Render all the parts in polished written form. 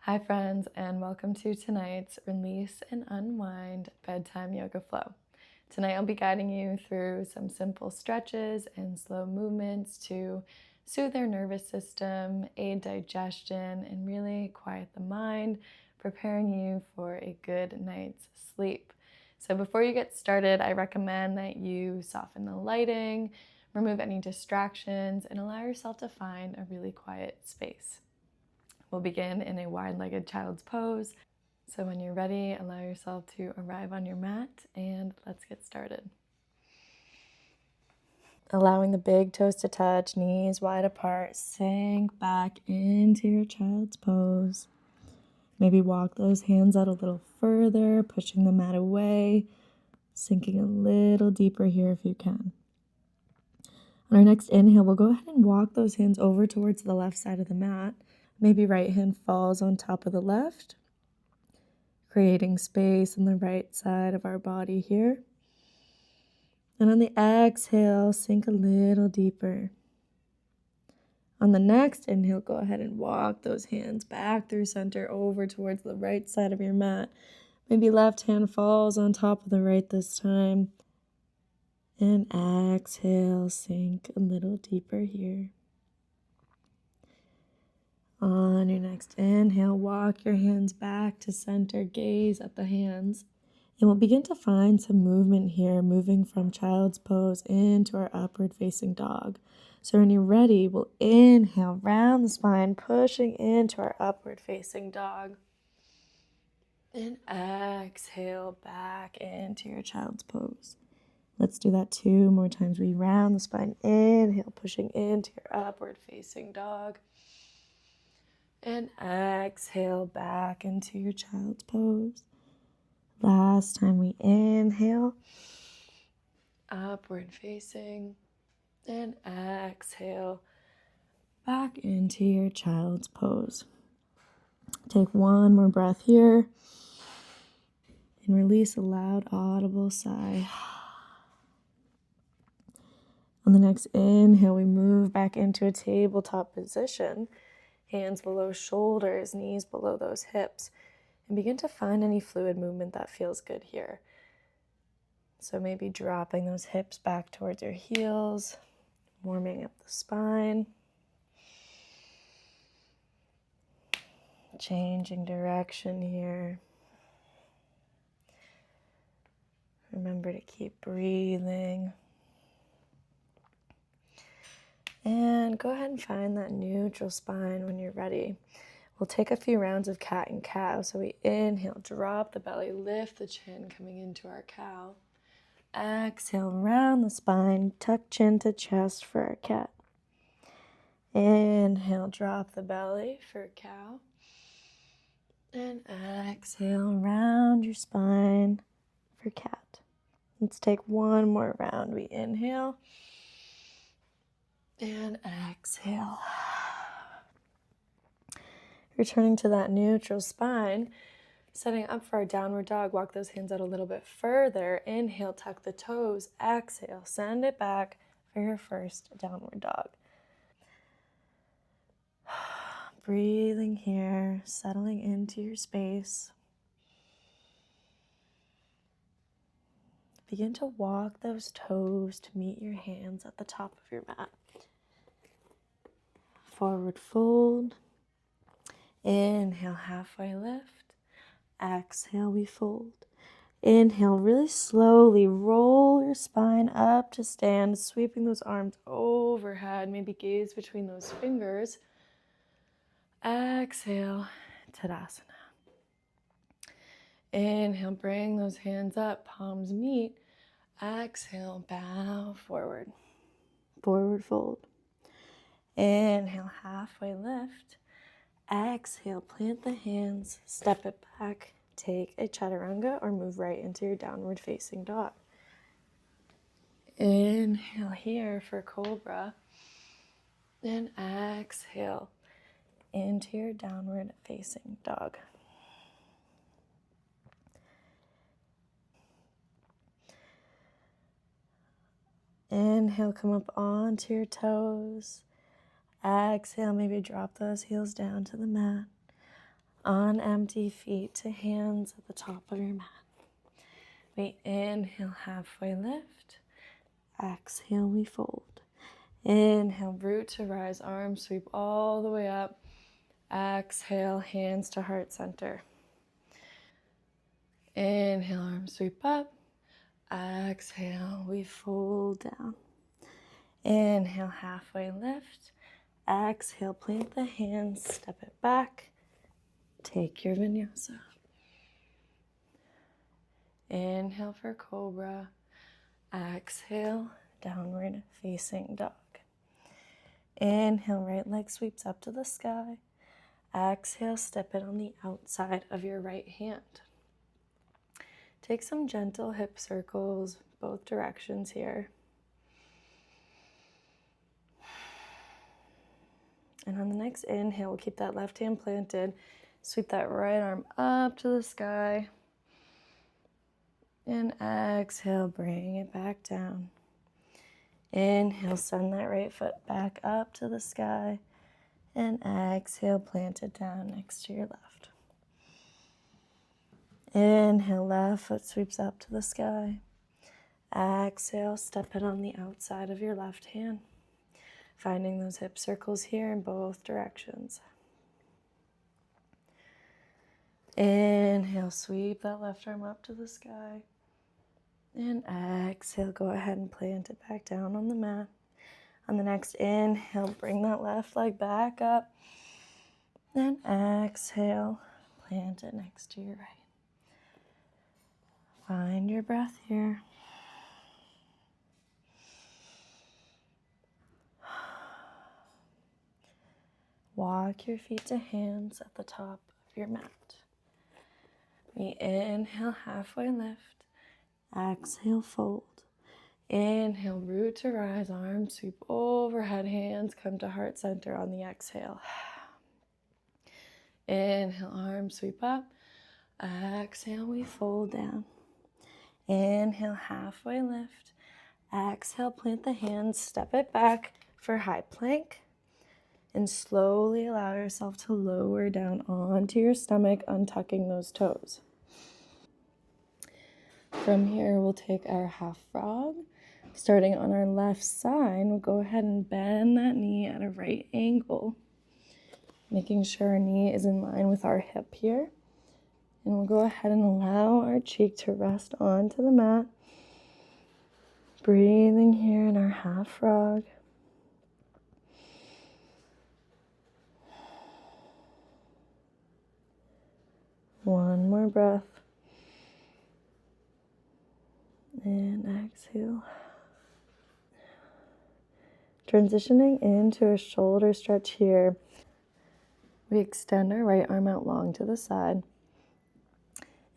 Hi friends, and welcome to tonight's Release and Unwind Bedtime Yoga Flow. Tonight I'll be guiding you through some simple stretches and slow movements to soothe our nervous system, aid digestion, and really quiet the mind, preparing you for a good night's sleep. So before you get started, I recommend that you soften the lighting, remove any distractions, and allow yourself to find a really quiet space. We'll begin in a wide-legged child's pose. So when you're ready, allow yourself to arrive on your mat and let's get started. Allowing the big toes to touch, knees wide apart, sink back into your child's pose. Maybe walk those hands out a little further, pushing the mat away, sinking a little deeper here if you can. On our next inhale, we'll go ahead and walk those hands over towards the left side of the mat. Maybe right hand falls on top of the left, creating space on the right side of our body here. And on the exhale, sink a little deeper. On the next inhale, go ahead and walk those hands back through center over towards the right side of your mat. Maybe left hand falls on top of the right this time. And exhale, sink a little deeper here. On your next inhale, walk your hands back to center, gaze at the hands. And we'll begin to find some movement here, moving from child's pose into our upward facing dog. So when you're ready, we'll inhale, round the spine, pushing into our upward facing dog. And exhale back into your child's pose. Let's do that 2 more times. We round the spine, inhale, pushing into your upward facing dog. And exhale back into your child's pose. Last time we inhale, upward facing, and exhale back into your child's pose. Take one more breath here and release a loud audible sigh. On the next inhale, we move back into a tabletop position. Hands below shoulders, knees below those hips. And begin to find any fluid movement that feels good here. So maybe dropping those hips back towards your heels, warming up the spine. Changing direction here. Remember to keep breathing. And go ahead and find that neutral spine when you're ready. We'll take a few rounds of cat and cow. So we inhale, drop the belly, lift the chin coming into our cow. Exhale, round the spine, tuck chin to chest for our cat. Inhale, drop the belly for cow. And exhale, round your spine for cat. Let's take one more round. We inhale and exhale. Returning to that neutral spine, setting up for our downward dog. Walk those hands out a little bit further. Inhale, tuck the toes. Exhale, send it back for your first downward dog. Breathing here, settling into your space. Begin to walk those toes to meet your hands at the top of your mat. Forward fold. Inhale, halfway lift. Exhale, we fold. Inhale, really slowly roll your spine up to stand, sweeping those arms overhead. Maybe gaze between those fingers. Exhale, Tadasana. Inhale, bring those hands up, palms meet. Exhale, bow forward. Forward fold. Inhale, halfway lift. Exhale, plant the hands, step it back. Take a chaturanga or move right into your downward facing dog. Inhale here for cobra. And exhale into your downward facing dog. Inhale, come up onto your toes. Exhale, maybe drop those heels down to the mat. On empty, feet to hands at the top of your mat. We inhale, halfway lift. Exhale, we fold. Inhale, root to rise, arms sweep all the way up. Exhale, hands to heart center. Inhale, arms sweep up. Exhale, we fold down. Inhale, halfway lift. Exhale, plant the hands, step it back. Take your vinyasa. Inhale for cobra. Exhale, downward facing dog. Inhale, right leg sweeps up to the sky. Exhale, step it on the outside of your right hand. Take some gentle hip circles, both directions here. And on the next inhale, we'll keep that left hand planted. Sweep that right arm up to the sky. And exhale, bring it back down. Inhale, send that right foot back up to the sky. And exhale, plant it down next to your left. Inhale, left foot sweeps up to the sky. Exhale, step it on the outside of your left hand. Finding those hip circles here in both directions. Inhale, sweep that left arm up to the sky. And exhale, go ahead and plant it back down on the mat. On the next inhale, bring that left leg back up. And exhale, plant it next to your right. Find your breath here. Walk your feet to hands at the top of your mat. We inhale, halfway lift. Exhale, fold. Inhale, root to rise, arms sweep overhead, hands come to heart center on the exhale. Inhale, arms sweep up. Exhale, we fold down. Inhale, halfway lift. Exhale, plant the hands, step it back for high plank. And slowly allow yourself to lower down onto your stomach, untucking those toes. From here, we'll take our half frog. Starting on our left side, we'll go ahead and bend that knee at a right angle, making sure our knee is in line with our hip here. And we'll go ahead and allow our cheek to rest onto the mat. Breathing here in our half frog. One more breath. And exhale. Transitioning into a shoulder stretch here. We extend our right arm out long to the side.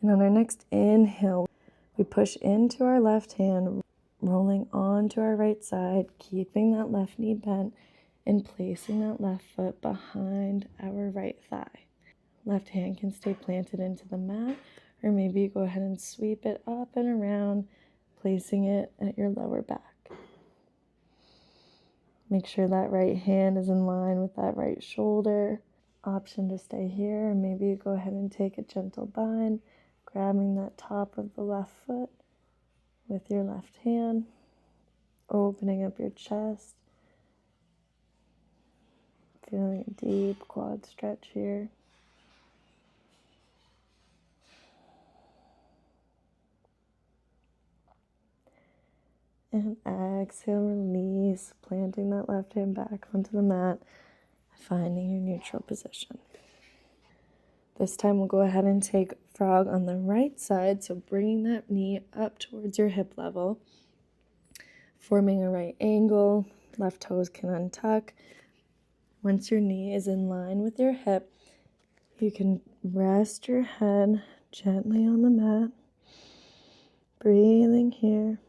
And on our next inhale, we push into our left hand, rolling onto our right side, keeping that left knee bent and placing that left foot behind our right thigh. Left hand can stay planted into the mat, or maybe you go ahead and sweep it up and around, placing it at your lower back. Make sure that right hand is in line with that right shoulder. Option to stay here, or maybe you go ahead and take a gentle bind, grabbing that top of the left foot with your left hand, opening up your chest, feeling a deep quad stretch here. And exhale, release, planting that left hand back onto the mat, finding your neutral position. This time we'll go ahead and take frog on the right side, so bringing that knee up towards your hip level, forming a right angle, left toes can untuck. Once your knee is in line with your hip, you can rest your head gently on the mat, breathing here.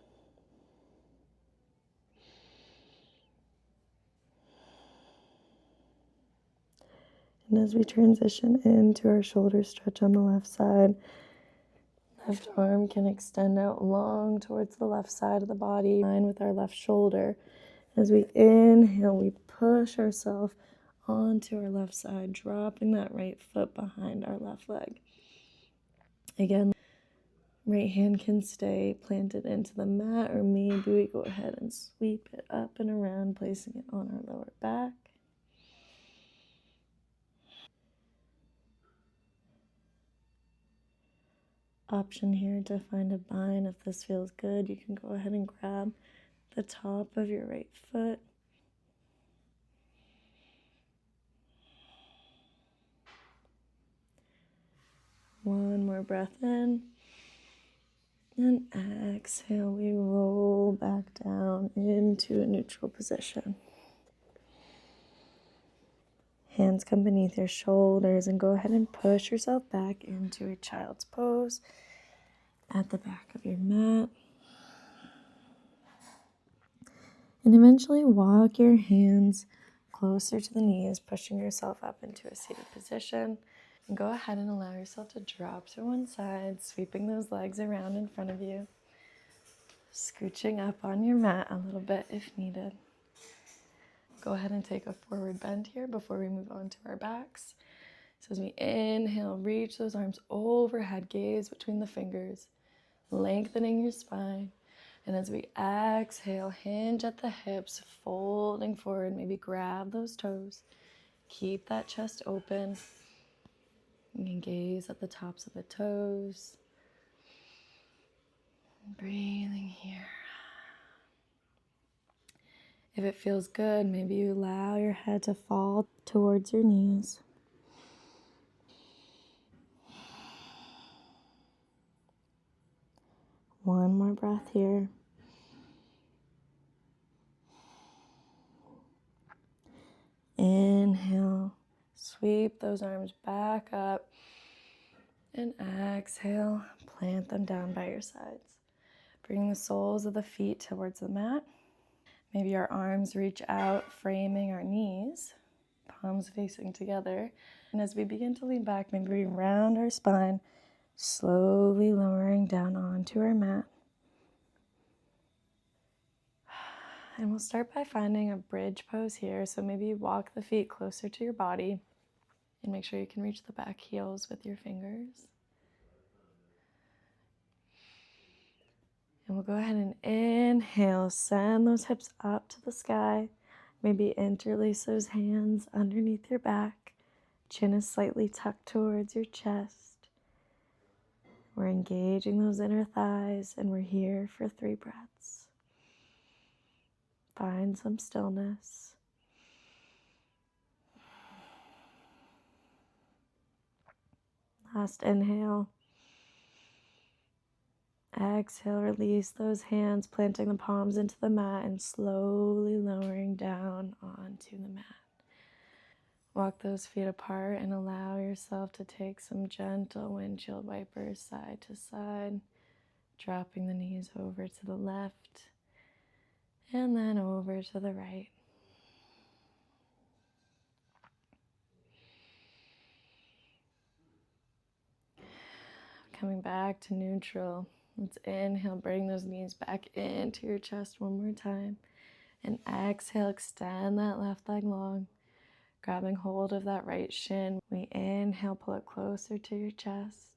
And as we transition into our shoulder stretch on the left side, left arm can extend out long towards the left side of the body, in line with our left shoulder. As we inhale, we push ourselves onto our left side, dropping that right foot behind our left leg. Again, right hand can stay planted into the mat, or maybe we go ahead and sweep it up and around, placing it on our lower back. Option here to find a bind. If this feels good, you can go ahead and grab the top of your right foot. One more breath in. And exhale, we roll back down into a neutral position. Hands come beneath your shoulders and go ahead and push yourself back into a child's pose at the back of your mat. And eventually walk your hands closer to the knees, pushing yourself up into a seated position. And go ahead and allow yourself to drop to one side, sweeping those legs around in front of you. Scooching up on your mat a little bit if needed. Go ahead and take a forward bend here before we move on to our backs. So as we inhale, reach those arms overhead, gaze between the fingers, lengthening your spine. And as we exhale, hinge at the hips, folding forward, maybe grab those toes. Keep that chest open. You can gaze at the tops of the toes. Breathing here. If it feels good, maybe you allow your head to fall towards your knees. One more breath here. Inhale, sweep those arms back up, and exhale, plant them down by your sides. Bring the soles of the feet towards the mat. Maybe our arms reach out, framing our knees, palms facing together. And as we begin to lean back, maybe we round our spine, slowly lowering down onto our mat. And we'll start by finding a bridge pose here. So maybe walk the feet closer to your body and make sure you can reach the back heels with your fingers. And we'll go ahead and inhale, send those hips up to the sky. Maybe interlace those hands underneath your back. Chin is slightly tucked towards your chest. We're engaging those inner thighs, and we're here for 3 breaths. Find some stillness. Last inhale. Exhale, release those hands, planting the palms into the mat and slowly lowering down onto the mat. Walk those feet apart and allow yourself to take some gentle windshield wipers side to side, dropping the knees over to the left and then over to the right. Coming back to neutral. Let's inhale, bring those knees back into your chest one more time. And exhale, extend that left leg long. Grabbing hold of that right shin. We inhale, pull it closer to your chest.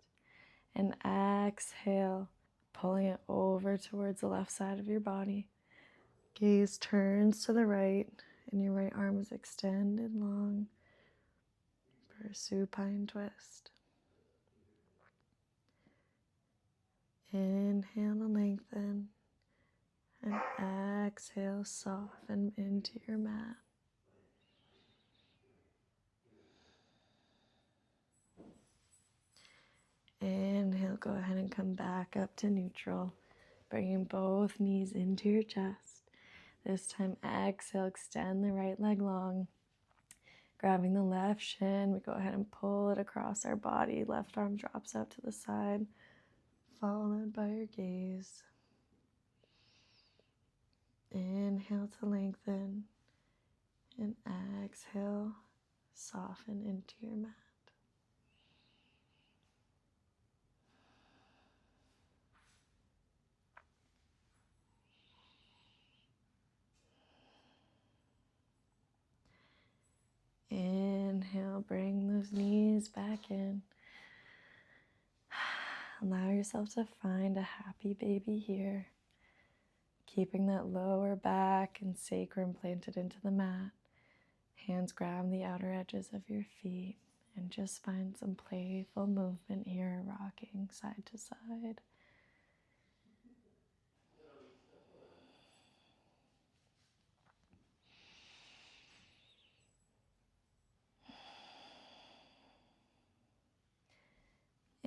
And exhale, pulling it over towards the left side of your body. Gaze turns to the right, and your right arm is extended long for a supine twist. Inhale to lengthen, and exhale, soften into your mat. Inhale, go ahead and come back up to neutral, bringing both knees into your chest. This time, exhale, extend the right leg long. Grabbing the left shin, we go ahead and pull it across our body. Left arm drops out to the side, followed by your gaze. Inhale to lengthen, and exhale, soften into your mat. Inhale, bring those knees back in. Allow yourself to find a happy baby here. Keeping that lower back and sacrum planted into the mat. Hands grab the outer edges of your feet and just find some playful movement here, rocking side to side.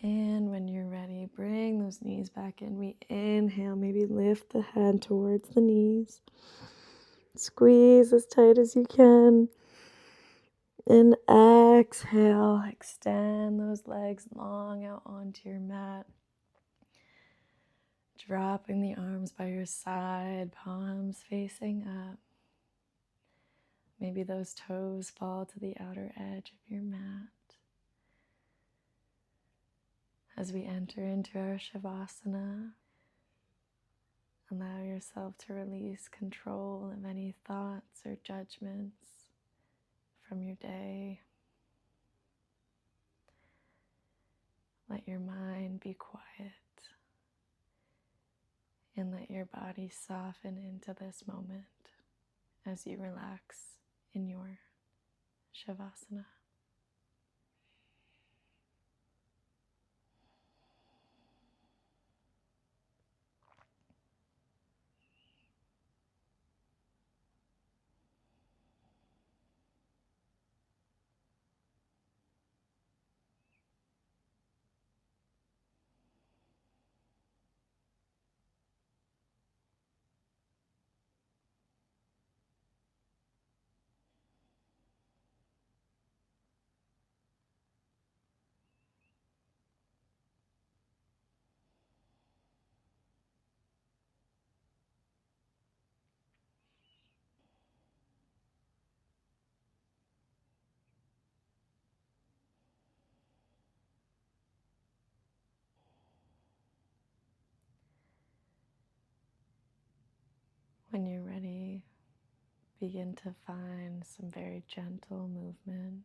And when you're ready, bring those knees back in. We inhale, maybe lift the head towards the knees. Squeeze as tight as you can. And exhale, extend those legs long out onto your mat. Dropping the arms by your side, palms facing up. Maybe those toes fall to the outer edge of your mat. As we enter into our Shavasana, allow yourself to release control of any thoughts or judgments from your day. Let your mind be quiet and let your body soften into this moment as you relax in your Shavasana. When you're ready, begin to find some very gentle movement,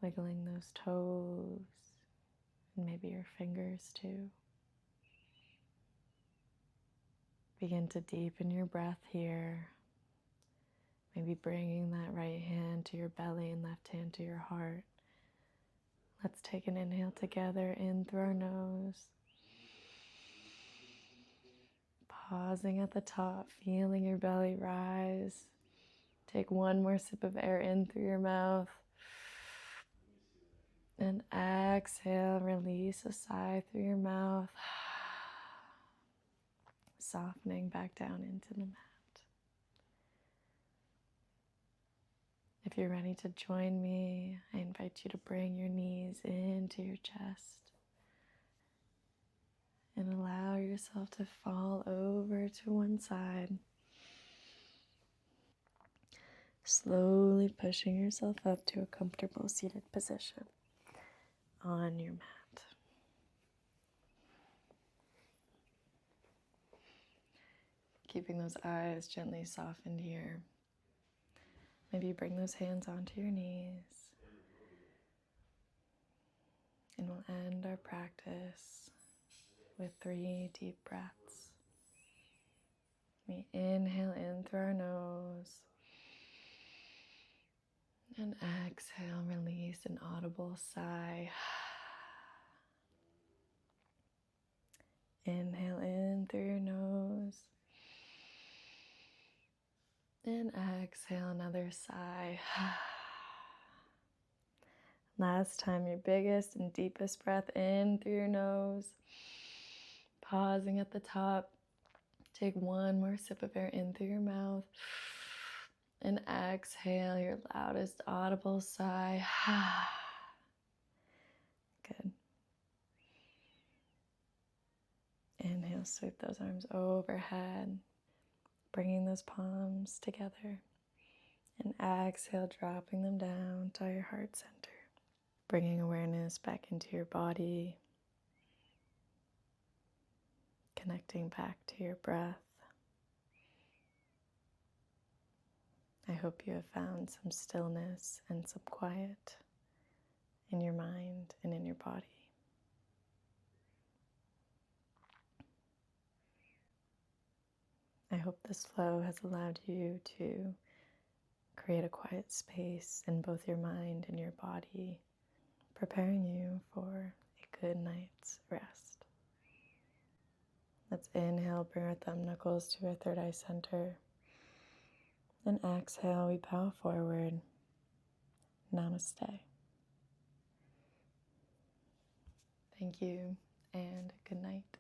wiggling those toes and maybe your fingers too. Begin to deepen your breath here, maybe bringing that right hand to your belly and left hand to your heart. Let's take an inhale together in through our nose. Pausing at the top, feeling your belly rise. Take one more sip of air in through your mouth. And exhale, release a sigh through your mouth. Softening back down into the mat. If you're ready to join me, I invite you to bring your knees into your chest and allow yourself to fall over to one side. Slowly pushing yourself up to a comfortable seated position on your mat. Keeping those eyes gently softened here. Maybe bring those hands onto your knees. And we'll end our practice with 3 deep breaths. We inhale in through our nose. And exhale, release an audible sigh. Inhale in through your nose. And exhale, another sigh. Last time, your biggest and deepest breath in through your nose. Pausing at the top. Take one more sip of air in through your mouth. And exhale, your loudest audible sigh. Good. Inhale, sweep those arms overhead, bringing those palms together. And exhale, dropping them down to your heart center. Bringing awareness back into your body. Connecting back to your breath. I hope you have found some stillness and some quiet in your mind and in your body. I hope this flow has allowed you to create a quiet space in both your mind and your body, preparing you for a good night's rest. Let's inhale, bring our thumb knuckles to our third eye center. And exhale, we bow forward. Namaste. Thank you, and good night.